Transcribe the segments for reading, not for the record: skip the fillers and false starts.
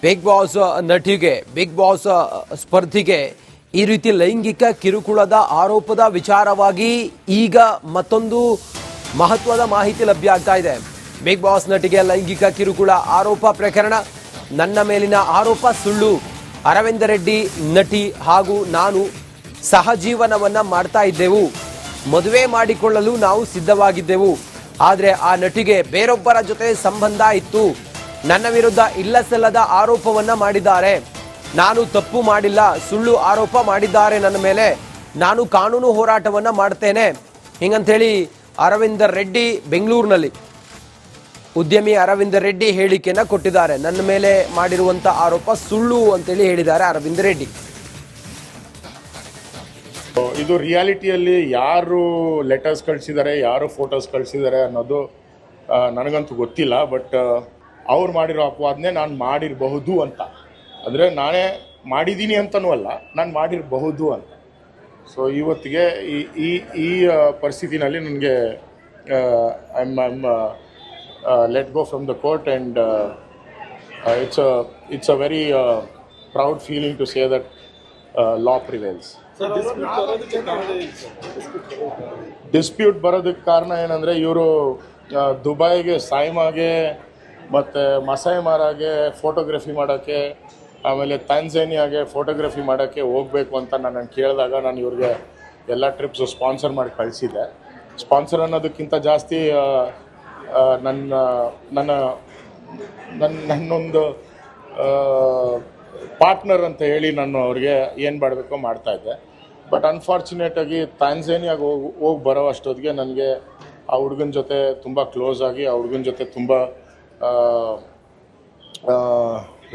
Big Boss ನಟಿಗೆ Bigg Boss ಸ್ಪರ್ಧಿಗೆ ಈ ರೀತಿ ಲೈಂಗಿಕ ಕಿರುಕುಳದ ಆರೋಪದ ವಿಚಾರವಾಗಿ ಈಗ ಮತ್ತೊಂದು ಮಹತ್ವದ ಮಾಹಿತಿ ಲಭ್ಯ ಆಗ್ತಾ ಇದೆ. ಬಿಗ್ ಬಾಸ್ ನಟಿಗೆ ಲೈಂಗಿಕ ಕಿರುಕುಳ ಆರೋಪ ಪ್ರಕರಣ. ನನ್ನ ಮೇಲಿನ ಆರೋಪ ಸುಳ್ಳು. ಅರವಿಂದ ರೆಡ್ಡಿ ನಟಿ ಹಾಗೂ ನಾನು ಸಹಜೀವನವನ್ನ ಮಾಡ್ತಾ ಇದ್ದೆವು. ಮದುವೆ ಮಾಡಿಕೊಳ್ಳಲು ನಾವು ಸಿದ್ಧವಾಗಿದ್ದೆವು. ಆದರೆ ಆ ನಟಿಗೆ ಬೇರೊಬ್ಬರ ಜೊತೆ ಸಂಬಂಧ ಇತ್ತು. ನನ್ನ ವಿರುದ್ಧ ಇಲ್ಲಸಲ್ಲದ ಆರೋಪವನ್ನ ಮಾಡಿದ್ದಾರೆ. ನಾನು ತಪ್ಪು ಮಾಡಿಲ್ಲ, ಸುಳ್ಳು ಆರೋಪ ಮಾಡಿದ್ದಾರೆ ನನ್ನ ಮೇಲೆ. ನಾನು ಕಾನೂನು ಹೋರಾಟವನ್ನ ಮಾಡ್ತೇನೆ ಹಿಂಗಂತೇಳಿ ಅರವಿಂದ ರೆಡ್ಡಿ ಬೆಂಗಳೂರಿನಲ್ಲಿ ಉದ್ಯಮಿ ಅರವಿಂದ ರೆಡ್ಡಿ ಹೇಳಿಕೆಯನ್ನ ಕೊಟ್ಟಿದ್ದಾರೆ. ನನ್ನ ಮೇಲೆ ಮಾಡಿರುವಂತ ಆರೋಪ ಸುಳ್ಳು ಅಂತೇಳಿ ಹೇಳಿದ್ದಾರೆ ಅರವಿಂದ ರೆಡ್ಡಿ. ಇದು ರಿಯಾಲಿಟಿಯಲ್ಲಿ ಯಾರು ಲೆಟರ್ಸ್ ಕಳಿಸಿದ್ದಾರೆ, ಯಾರು ಫೋಟೋಸ್ ಕಳಿಸಿದ್ದಾರೆ ಅನ್ನೋದು ನನಗಂತೂ ಗೊತ್ತಿಲ್ಲ. ಬಟ್ ಅವ್ರು ಮಾಡಿರೋ ಅಪವಾದನೆ ನಾನು ಮಾಡಿರಬಹುದು ಅಂತ, ಅಂದರೆ ನಾನೇ ಮಾಡಿದ್ದೀನಿ ಅಂತನೂ ಅಲ್ಲ, ನಾನು ಮಾಡಿರಬಹುದು ಅಂತ. ಸೊ ಇವತ್ತಿಗೆ ಈ ಪರಿಸ್ಥಿತಿನಲ್ಲಿ ನನಗೆ I'm let go from the court and it's a very proud feeling to say that law prevails. Dispute ಬರೋದಕ್ಕೆ ಕಾರಣ ಏನಂದರೆ, ಇವರು ದುಬೈಗೆ ಸಾಯ್ಮಾಗೆ ಮತ್ತು ಮಸಾಯ್ ಮಾರಾಗೆ ಫೋಟೋಗ್ರಫಿ ಮಾಡೋಕ್ಕೆ, ಆಮೇಲೆ ತಾಂಜಾನಿಯಾಗೆ ಫೋಟೋಗ್ರಫಿ ಮಾಡೋಕ್ಕೆ ಹೋಗಬೇಕು ಅಂತ ನಾನು ಕೇಳಿದಾಗ ನಾನು ಇವ್ರಿಗೆ ಎಲ್ಲ ಟ್ರಿಪ್ಸು ಸ್ಪಾನ್ಸರ್ ಮಾಡಿ ಕಳಿಸಿದ್ದೆ. ಸ್ಪಾನ್ಸರ್ ಅನ್ನೋದಕ್ಕಿಂತ ಜಾಸ್ತಿ ನನ್ನೊಂದು ಪಾರ್ಟ್ನರ್ ಅಂತ ಹೇಳಿ ನಾನು ಅವ್ರಿಗೆ ಏನು ಮಾಡಬೇಕೋ ಮಾಡ್ತಾಯಿದ್ದೆ. ಬಟ್ ಅನ್ಫಾರ್ಚುನೇಟಾಗಿ ತಾಂಜಾನಿಯಾಗೆ ಹೋಗಿ ಬರೋ ಅಷ್ಟೊತ್ತಿಗೆ ನನಗೆ ಆ ಹುಡುಗನ ಜೊತೆ ತುಂಬ ಕ್ಲೋಸ್ ಆಗಿ ಆ ಹುಡುಗನ ಜೊತೆ ತುಂಬ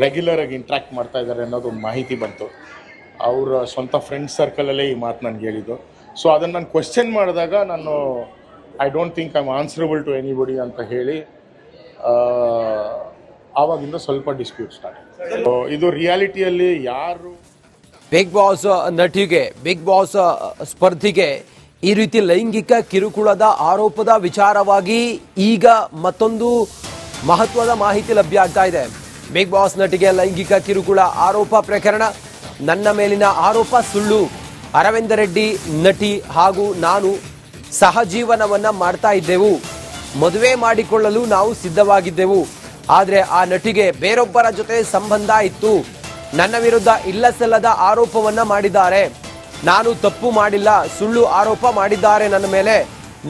ರೆಗ್ಯುಲರಾಗಿ ಇಂಟ್ರ್ಯಾಕ್ಟ್ ಮಾಡ್ತಾ ಇದ್ದಾರೆ ಅನ್ನೋದು ಮಾಹಿತಿ ಬಂತು. ಅವರ ಸ್ವಂತ ಫ್ರೆಂಡ್ ಸರ್ಕಲಲ್ಲೇ ಈ ಮಾತು ನನಗೆ ಹೇಳಿದ್ದು. ಸೊ ಅದನ್ನು ನಾನು ಕ್ವೆಶ್ಚನ್ ಮಾಡಿದಾಗ ನಾನು I don't think I am answerable to anybody ಅಂತ ಹೇಳಿ ಆವಾಗಿಂದ ಸ್ವಲ್ಪ ಡಿಸ್ಪ್ಯೂಟ್ ಸ್ಟಾರ್ಟ್. ಇದು ರಿಯಾಲಿಟಿಯಲ್ಲಿ ಯಾರು ಬಿಗ್ ಬಾಸ್ ನಟಿಗೆ ಬಿಗ್ ಬಾಸ್ ಸ್ಪರ್ಧಿಗೆ ಈ ರೀತಿ ಲೈಂಗಿಕ ಕಿರುಕುಳದ ಆರೋಪದ ವಿಚಾರವಾಗಿ ಈಗ ಮತ್ತೊಂದು ಮಹತ್ವದ ಮಾಹಿತಿ ಲಭ್ಯ ಆಗ್ತಾ ಇದೆ. ಬಿಗ್ ಬಾಸ್ ನಟಿಗೆ ಲೈಂಗಿಕ ಕಿರುಕುಳ ಆರೋಪ ಪ್ರಕರಣ. ನನ್ನ ಮೇಲಿನ ಆರೋಪ ಸುಳ್ಳು. ಅರವಿಂದ ರೆಡ್ಡಿ ನಟಿ ಹಾಗೂ ನಾನು ಸಹಜೀವನವನ್ನ ಮಾಡ್ತಾ ಇದ್ದೆವು. ಮದುವೆ ಮಾಡಿಕೊಳ್ಳಲು ನಾವು ಸಿದ್ಧವಾಗಿದ್ದೆವು. ಆದರೆ ಆ ನಟಿಗೆ ಬೇರೊಬ್ಬರ ಜೊತೆ ಸಂಬಂಧ ಇತ್ತು. ನನ್ನ ವಿರುದ್ಧ ಇಲ್ಲಸಲ್ಲದ ಆರೋಪವನ್ನ ಮಾಡಿದ್ದಾರೆ. ನಾನು ತಪ್ಪು ಮಾಡಿಲ್ಲ, ಸುಳ್ಳು ಆರೋಪ ಮಾಡಿದ್ದಾರೆ ನನ್ನ ಮೇಲೆ.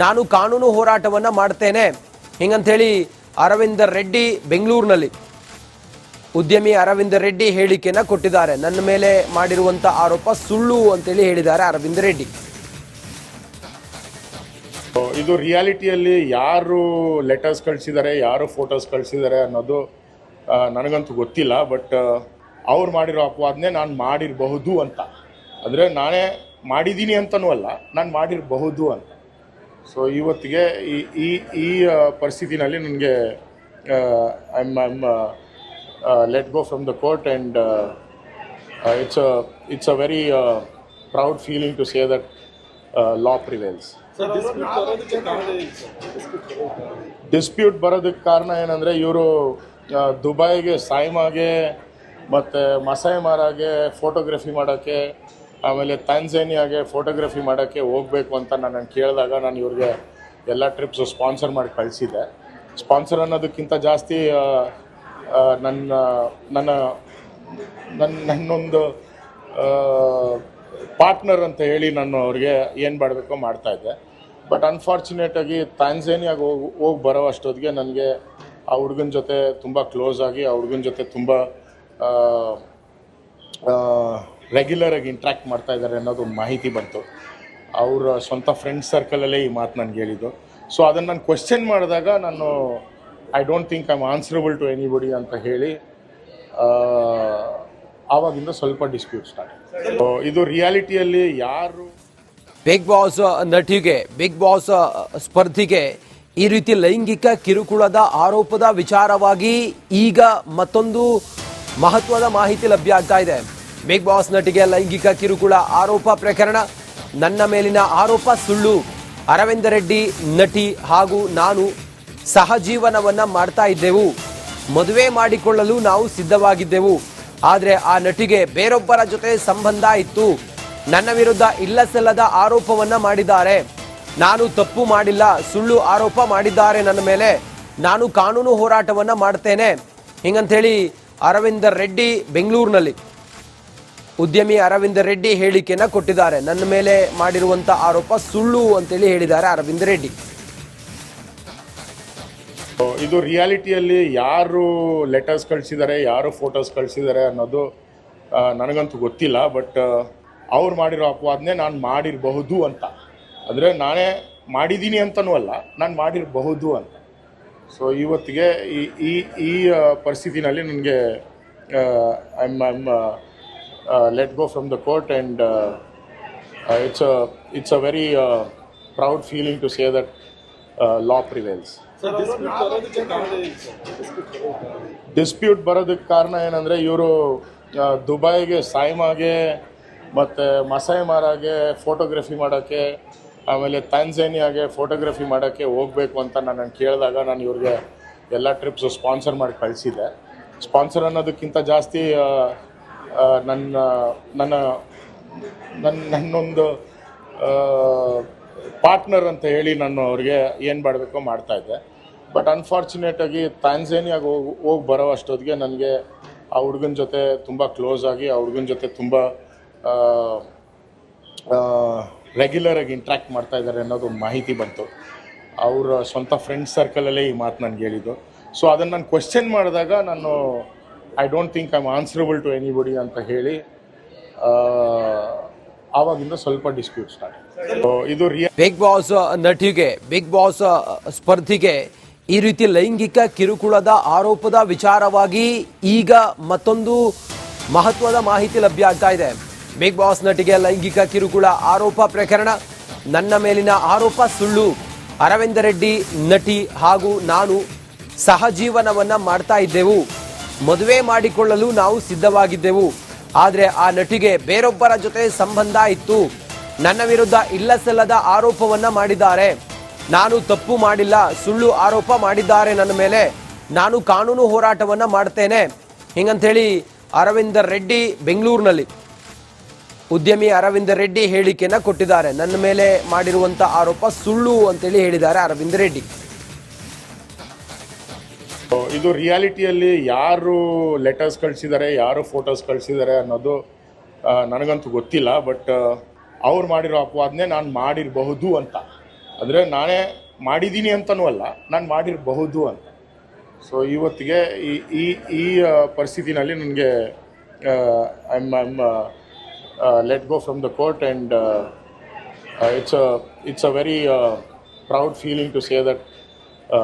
ನಾನು ಕಾನೂನು ಹೋರಾಟವನ್ನ ಮಾಡ್ತೇನೆ ಹಿಂಗಂತೇಳಿ ಅರವಿಂದ ರೆಡ್ಡಿ ಬೆಂಗಳೂರಿನಲ್ಲಿ ಉದ್ಯಮಿ ಅರವಿಂದ ರೆಡ್ಡಿ ಹೇಳಿಕೆಯನ್ನ ಕೊಟ್ಟಿದ್ದಾರೆ. ನನ್ನ ಮೇಲೆ ಮಾಡಿರುವಂತ ಆರೋಪ ಸುಳ್ಳು ಅಂತೇಳಿ ಹೇಳಿದ್ದಾರೆ ಅರವಿಂದ ರೆಡ್ಡಿ. ಇದು ರಿಯಾಲಿಟಿಯಲ್ಲಿ ಯಾರು ಲೆಟರ್ಸ್ ಕಳಿಸಿದ್ದಾರೆ, ಯಾರು ಫೋಟೋಸ್ ಕಳಿಸಿದ್ದಾರೆ ಅನ್ನೋದು ನನಗಂತೂ ಗೊತ್ತಿಲ್ಲ. ಬಟ್ ಅವ್ರು ಮಾಡಿರೋ ಅಪವಾದನೆ ನಾನು ಮಾಡಿರಬಹುದು ಅಂತ, ಅಂದರೆ ನಾನೇ ಮಾಡಿದ್ದೀನಿ ಅಂತನೂ ಅಲ್ಲ, ನಾನು ಮಾಡಿರಬಹುದು ಅಂತ. ಸೊ ಇವತ್ತಿಗೆ ಈ ಪರಿಸ್ಥಿತಿನಲ್ಲಿ ನನಗೆ I'm let go from the court and it's a very proud feeling to say that law prevails. Dispute ಬರೋದಕ್ಕೆ ಕಾರಣ ಏನಂದರೆ, ಇವರು ದುಬೈಗೆ ಸಾಯ್ಮಾಗೆ ಮತ್ತು ಮಸಾಯ್ ಮಾರಾಗೆ ಫೋಟೋಗ್ರಫಿ ಮಾಡೋಕ್ಕೆ, ಆಮೇಲೆ ತಾಂಜಾನಿಯಾಗೆ ಫೋಟೋಗ್ರಫಿ ಮಾಡೋಕ್ಕೆ ಹೋಗಬೇಕು ಅಂತ ನಾನು ಕೇಳಿದಾಗ ನಾನು ಇವ್ರಿಗೆ ಎಲ್ಲ ಟ್ರಿಪ್ಸು ಸ್ಪಾನ್ಸರ್ ಮಾಡಿ ಕಳಿಸಿದ್ದೆ. ಸ್ಪಾನ್ಸರ್ ಅನ್ನೋದಕ್ಕಿಂತ ಜಾಸ್ತಿ ನನ್ನೊಂದು ಪಾರ್ಟ್ನರ್ ಅಂತ ಹೇಳಿ ನಾನು ಅವ್ರಿಗೆ ಏನು ಮಾಡಬೇಕೋ ಮಾಡ್ತಾಯಿದ್ದೆ. ಬಟ್ ಅನ್ಫಾರ್ಚುನೇಟಾಗಿ ತಾಂಜಾನಿಯಾಗೆ ಹೋಗಿ ಬರೋ ಅಷ್ಟೊತ್ತಿಗೆ ನನಗೆ ಆ ಹುಡುಗನ ಜೊತೆ ತುಂಬ ಕ್ಲೋಸ್ ಆಗಿ ಆ ಹುಡುಗನ ಜೊತೆ ತುಂಬ ರೆಗ್ಯುಲರಾಗಿ ಇಂಟ್ರ್ಯಾಕ್ಟ್ ಮಾಡ್ತಾ ಇದ್ದಾರೆ ಅನ್ನೋದು ಮಾಹಿತಿ ಬಂತು. ಅವರ ಸ್ವಂತ ಫ್ರೆಂಡ್ ಸರ್ಕಲಲ್ಲೇ ಈ ಮಾತು ನನಗೆ ಹೇಳಿದ್ದು. ಸೊ ಅದನ್ನು ನಾನು ಕ್ವೆಶ್ಚನ್ ಮಾಡಿದಾಗ ನಾನು I don't think I am answerable to anybody ಅಂತ ಹೇಳಿ ಆವಾಗಿಂದ ಸ್ವಲ್ಪ ಡಿಸ್ಪ್ಯೂಟ್ ಸ್ಟಾರ್ಟ್. ಇದು ರಿಯಾಲಿಟಿಯಲ್ಲಿ ಯಾರು ಬಿಗ್ ಬಾಸ್ ನಟಿಗೆ ಬಿಗ್ ಬಾಸ್ ಸ್ಪರ್ಧಿಗೆ ಈ ರೀತಿ ಲೈಂಗಿಕ ಕಿರುಕುಳದ ಆರೋಪದ ವಿಚಾರವಾಗಿ ಈಗ ಮತ್ತೊಂದು ಮಹತ್ವದ ಮಾಹಿತಿ ಲಭ್ಯ ಆಗ್ತಾ ಇದೆ. ಬಿಗ್ ಬಾಸ್ ನಟಿಗೆ ಲೈಂಗಿಕ ಕಿರುಕುಳ ಆರೋಪ ಪ್ರಕರಣ. ನನ್ನ ಮೇಲಿನ ಆರೋಪ ಸುಳ್ಳು. ಅರವಿಂದ ರೆಡ್ಡಿ ನಟಿ ಹಾಗೂ ನಾನು ಸಹಜೀವನವನ್ನ ಮಾಡ್ತಾ ಇದ್ದೆವು. ಮದುವೆ ಮಾಡಿಕೊಳ್ಳಲು ನಾವು ಸಿದ್ಧವಾಗಿದ್ದೆವು. ಆದರೆ ಆ ನಟಿಗೆ ಬೇರೊಬ್ಬರ ಜೊತೆ ಸಂಬಂಧ ಇತ್ತು. ನನ್ನ ವಿರುದ್ಧ ಇಲ್ಲಸಲ್ಲದ ಆರೋಪವನ್ನ ಮಾಡಿದ್ದಾರೆ. ನಾನು ತಪ್ಪು ಮಾಡಿಲ್ಲ, ಸುಳ್ಳು ಆರೋಪ ಮಾಡಿದ್ದಾರೆ ನನ್ನ ಮೇಲೆ. ನಾನು ಕಾನೂನು ಹೋರಾಟವನ್ನ ಮಾಡ್ತೇನೆ ಹಿಂಗಂತೇಳಿ ಅರವಿಂದರ್ ರೆಡ್ಡಿ ಬೆಂಗಳೂರಿನಲ್ಲಿ ಉದ್ಯಮಿ ಅರವಿಂದರ್ ರೆಡ್ಡಿ ಹೇಳಿಕೆಯನ್ನ ಕೊಟ್ಟಿದ್ದಾರೆ. ನನ್ನ ಮೇಲೆ ಮಾಡಿರುವಂತ ಆರೋಪ ಸುಳ್ಳು ಅಂತೇಳಿ ಹೇಳಿದ್ದಾರೆ ಅರವಿಂದರ್ ರೆಡ್ಡಿ. ಇದು ರಿಯಾಲಿಟಿಯಲ್ಲಿ ಯಾರು ಲೆಟರ್ಸ್ ಕಳಿಸಿದ್ದಾರೆ, ಯಾರು ಫೋಟೋಸ್ ಕಳಿಸಿದ್ದಾರೆ ಅನ್ನೋದು ನನಗಂತೂ ಗೊತ್ತಿಲ್ಲ. ಬಟ್ ಅವ್ರು ಮಾಡಿರೋ ಅಪವಾದನೆ ನಾನು ಮಾಡಿರಬಹುದು ಅಂತ. ಅಂದರೆ ನಾನೇ ಮಾಡಿದ್ದೀನಿ ಅಂತನೂ ಅಲ್ಲ, ನಾನು ಮಾಡಿರಬಹುದು ಅಂತ. ಸೊ ಇವತ್ತಿಗೆ ಈ ಈ ಪರಿಸ್ಥಿತಿನಲ್ಲಿ ನನಗೆ I'm let go from the court and it's a very proud feeling to say that law prevails. Dispute ಬರೋದಕ್ಕೆ ಕಾರಣ ಏನಂದರೆ ಇವರು ದುಬೈಗೆ ಸಾಯ್ಮಾಗೆ ಮತ್ತು ಮಸಾಯ್ ಮಾರಾಗೆ ಫೋಟೋಗ್ರಫಿ ಮಾಡೋಕ್ಕೆ, ಆಮೇಲೆ ತಾಂಜಾನಿಯಾಗೆ ಫೋಟೋಗ್ರಫಿ ಮಾಡೋಕ್ಕೆ ಹೋಗಬೇಕು ಅಂತ ನಾನು ಕೇಳಿದಾಗ ನಾನು ಇವ್ರಿಗೆ ಎಲ್ಲ ಟ್ರಿಪ್ಸು ಸ್ಪಾನ್ಸರ್ ಮಾಡಿ ಕಳಿಸಿದ್ದೆ. ಸ್ಪಾನ್ಸರ್ ಅನ್ನೋದಕ್ಕಿಂತ ಜಾಸ್ತಿ ನನ್ನೊಂದು ಪಾರ್ಟ್ನರ್ ಅಂತ ಹೇಳಿ ನಾನು ಅವ್ರಿಗೆ ಏನು ಮಾಡಬೇಕೋ ಮಾಡ್ತಾಯಿದ್ದೆ. ಬಟ್ ಅನ್ಫಾರ್ಚುನೇಟಾಗಿ ತಾಂಜಾನಿಯಾಗೆ ಹೋಗಿ ಬರೋ ಅಷ್ಟೊತ್ತಿಗೆ ನನಗೆ ಆ ಹುಡುಗನ ಜೊತೆ ತುಂಬ ಕ್ಲೋಸ್ ಆಗಿ ಆ ಹುಡುಗನ ಜೊತೆ ತುಂಬ ರೆಗ್ಯುಲರಾಗಿ ಇಂಟ್ರ್ಯಾಕ್ಟ್ ಮಾಡ್ತಾ ಇದ್ದಾರೆ ಅನ್ನೋದು ಒಂದು ಮಾಹಿತಿ ಬಂತು. ಅವರ ಸ್ವಂತ ಫ್ರೆಂಡ್ ಸರ್ಕಲಲ್ಲೇ ಈ ಮಾತು ನನಗೆ ಹೇಳಿದ್ದು. ಸೊ ಅದನ್ನು ನಾನು ಕ್ವೆಶ್ಚನ್ ಮಾಡಿದಾಗ ನಾನು I don't think I am answerable to anybody ಅಂತ ಹೇಳಿ ಆವಾಗಿಂದ ಸ್ವಲ್ಪ ಡಿಸ್ಪ್ಯೂಟ್ ಸ್ಟಾರ್ಟ್. ಇದು ಬಿಗ್ ಬಾಸ್ ನಟಿಗೆ, ಬಿಗ್ ಬಾಸ್ ಸ್ಪರ್ಧಿಗೆ ಈ ರೀತಿ ಲೈಂಗಿಕ ಕಿರುಕುಳದ ಆರೋಪದ ವಿಚಾರವಾಗಿ ಈಗ ಮತ್ತೊಂದು ಮಹತ್ವದ ಮಾಹಿತಿ ಲಭ್ಯ ಆಗ್ತಾ ಇದೆ. ಬಿಗ್ ಬಾಸ್ ನಟಿಗೆ ಲೈಂಗಿಕ ಕಿರುಕುಳ ಆರೋಪ ಪ್ರಕರಣ. ನನ್ನ ಮೇಲಿನ ಆರೋಪ ಸುಳ್ಳು. ಅರವಿಂದರ್ ರೆಡ್ಡಿ ನಟಿ ಹಾಗೂ ನಾನು ಸಹಜೀವನವನ್ನ ಮಾಡ್ತಾ ಇದ್ದೆವು. ಮದುವೆ ಮಾಡಿಕೊಳ್ಳಲು ನಾವು ಸಿದ್ಧವಾಗಿದ್ದೆವು. ಆದರೆ ಆ ನಟಿಗೆ ಬೇರೊಬ್ಬರ ಜೊತೆ ಸಂಬಂಧ ಇತ್ತು. ನನ್ನ ವಿರುದ್ಧ ಇಲ್ಲಸಲ್ಲದ ಆರೋಪವನ್ನ ಮಾಡಿದ್ದಾರೆ. ನಾನು ತಪ್ಪು ಮಾಡಿಲ್ಲ, ಸುಳ್ಳು ಆರೋಪ ಮಾಡಿದ್ದಾರೆ ನನ್ನ ಮೇಲೆ. ನಾನು ಕಾನೂನು ಹೋರಾಟವನ್ನ ಮಾಡ್ತೇನೆ ಹಿಂಗಂತೇಳಿ ಅರವಿಂದರ್ ರೆಡ್ಡಿ ಬೆಂಗಳೂರಿನಲ್ಲಿ ಉದ್ಯಮಿ ಅರವಿಂದರ್ ರೆಡ್ಡಿ ಹೇಳಿಕೆಯನ್ನ ಕೊಟ್ಟಿದ್ದಾರೆ. ನನ್ನ ಮೇಲೆ ಮಾಡಿರುವಂತ ಆರೋಪ ಸುಳ್ಳು ಅಂತೇಳಿ ಹೇಳಿದ್ದಾರೆ ಅರವಿಂದರ್ ರೆಡ್ಡಿ. ಇದು ರಿಯಾಲಿಟಿಯಲ್ಲಿ ಯಾರು ಲೆಟರ್ಸ್ ಕಳಿಸಿದ್ದಾರೆ, ಯಾರು ಫೋಟೋಸ್ ಕಳಿಸಿದ್ದಾರೆ ಅನ್ನೋದು ನನಗಂತೂ ಗೊತ್ತಿಲ್ಲ. ಬಟ್ ಅವ್ರು ಮಾಡಿರೋ ಅಪವಾದನೆ ನಾನು ಮಾಡಿರಬಹುದು ಅಂತ. ಅಂದರೆ ನಾನೇ ಮಾಡಿದ್ದೀನಿ ಅಂತನೂ ಅಲ್ಲ, ನಾನು ಮಾಡಿರಬಹುದು ಅಂತ. ಸೊ ಇವತ್ತಿಗೆ ಈ ಈ ಪರಿಸ್ಥಿತಿನಲ್ಲಿ ನನಗೆ I'm let go from the court and it's a very proud feeling to say that